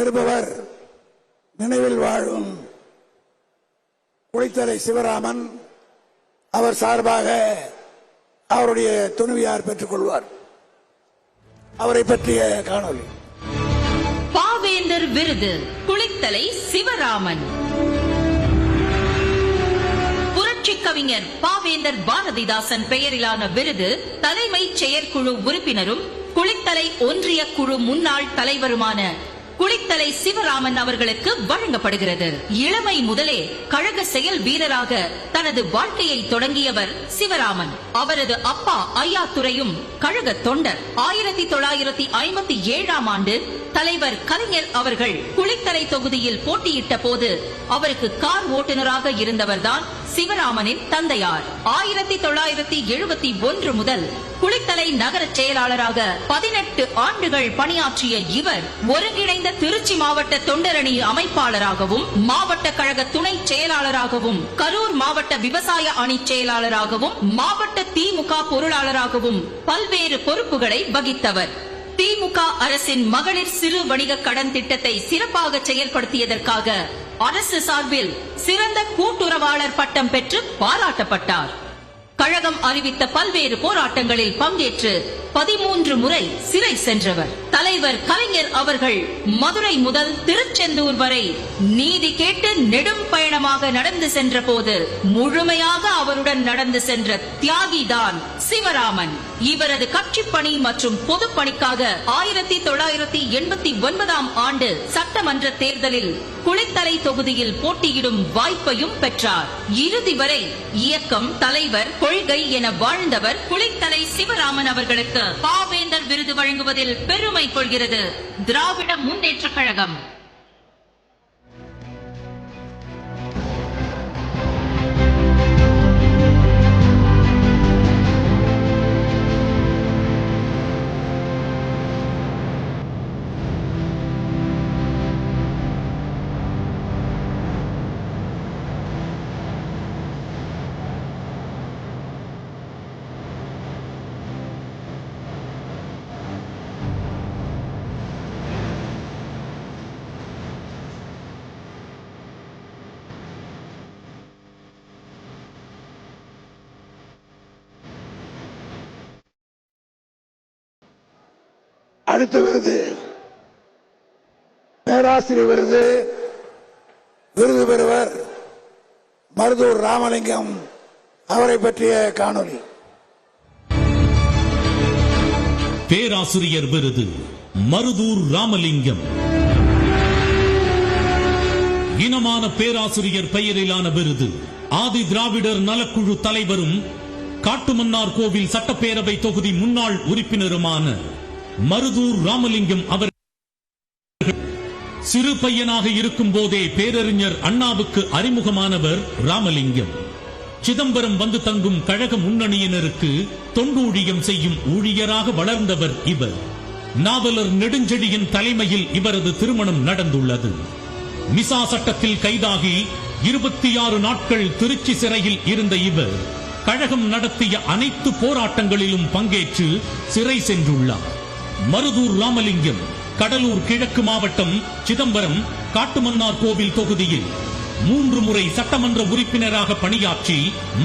பெறுபவர் நினைவில் வாழும் குளித்தலை சிவராமன். அவர் சார்பாக அவருடைய துணைவியார் பெற்றுக் கொள்வார். அவரை பற்றிய காணொலி. பாவேந்தர் விருது குளித்தலை சிவராமன். புரட்சி கவிஞர் பாவேந்தர் பாரதிதாசன் பெயரிலான விருது தலைமை செயற்குழு உறுப்பினரும் குளித்தலை ஒன்றிய குழு முன்னாள் தலைவருமான குளித்தலை சிவராமன் அவர்களுக்கு வழங்கப்படுகிறது. இளமை முதலே கழக செயல் வீரராக தனது வாழ்க்கையை தொடங்கியவர் சிவராமன். அவரது அப்பா ஐயாத்துரையும் கழக தொண்டர். 1957ஆம் ஆண்டு தலைவர் கலைஞர் அவர்கள் குளித்தலை தொகுதியில் போட்டியிட்ட போது அவருக்கு கார் ஓட்டுநராக இருந்தவர்தான் சிவராமனின் தந்தையார். 1971 முதல் குளித்தலை நகர செயலாளராக 18 ஆண்டுகள் பணியாற்றிய இவர் ஒருங்கிணைந்த திருச்சி மாவட்ட தொண்டரணி அமைப்பாளராகவும், மாவட்ட கழக துணை செயலாளராகவும், கரூர் மாவட்ட விவசாய அணி செயலாளராகவும், மாவட்ட திமுக பொருளாளராகவும் பல்வேறு பொறுப்புகளை வகித்தவர். திமுக அரசின் மகளிர் சிறு வணிக கடன் திட்டத்தை சிறப்பாக செயல்படுத்தியதற்காக அரசு சார்பில் சிறந்த கூட்டுறவாளர் பட்டம் பெற்று பாராட்டப்பட்டார். கழகம் அறிவித்த பல்வேறு போராட்டங்களில் பங்கேற்று 13 முறை சிறை சென்றவர். தலைவர் கலைஞர் அவர்கள் மதுரை முதல் திருச்செந்தூர் வரை நீதி கேட்டு நெடும் பயணமாக நடந்து சென்ற போது முழுமையாக அவருடன் நடந்து சென்ற தியாகிதான் சிவராமன். இவரது கட்சி பணி மற்றும் பொது பணிக்காக 1989ஆம் ஆண்டு சட்டமன்ற தேர்தலில் குளித்தலை தொகுதியில் போட்டியிடும் வாய்ப்பையும் பெற்றார். இறுதி வரை இயக்கம், தலைவர், கொள்கை என வாழ்ந்தவர் குளித்தலை சிவராமன் அவர்களுக்கு பாவேந்தர் விருது வழங்குவதில் பெருமை கொள்கிறது திராவிட முன்னேற்ற கழகம். அடுத்த விருது பேராசிரியர் விருது. விருது பெறுவர் மருதூர் ராமலிங்கம். அவரை பற்றிய காணொலி. பேராசிரியர் விருது மருதூர் ராமலிங்கம். இனமான பேராசிரியர் பெயரிலான விருது ஆதி திராவிடர் நலக்குழு தலைவரும் காட்டுமன்னார் கோவில் சட்டப்பேரவை தொகுதி முன்னாள் உறுப்பினருமான மருதூர் ராமலிங்கம் அவர் சிறு பையனாக இருக்கும் போதே பேரறிஞர் அண்ணாவுக்கு அறிமுகமானவர் ராமலிங்கம். சிதம்பரம் வந்து தங்கும் கழக முன்னணியினருக்கு தொண்டூழியம் செய்யும் ஊழியராக வளர்ந்தவர் இவர். நாவலர் நெடுஞ்செழியின் தலைமையில் இவரது திருமணம் நடந்துள்ளது. மிசா சட்டத்தில் கைதாகி 26 நாட்கள் திருச்சி சிறையில் இருந்த இவர் கழகம் நடத்திய அனைத்து போராட்டங்களிலும் பங்கேற்று சிறை சென்றுள்ளார். மருதூர் ராமலிங்கம் கடலூர் கிழக்கு மாவட்டம் சிதம்பரம் காட்டுமன்னார் கோவில் தொகுதியில் 3 முறை சட்டமன்ற உறுப்பினராக பணியாற்றி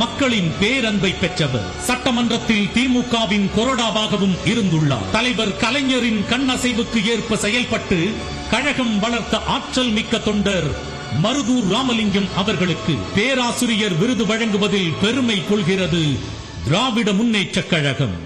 மக்களின் பேரன்பை பெற்றவர். சட்டமன்றத்தில் திமுகவின் கொறடாவாகவும் இருந்துள்ளார். தலைவர் கலைஞரின் கண்ணசைவுக்கு ஏற்ப செயல்பட்டு கழகம் வளர்த்த ஆற்றல் மிக்க தொண்டர் மருதூர் ராமலிங்கம் அவர்களுக்கு பேராசிரியர் விருது வழங்குவதில் பெருமை கொள்கிறது திராவிட முன்னேற்ற கழகம்.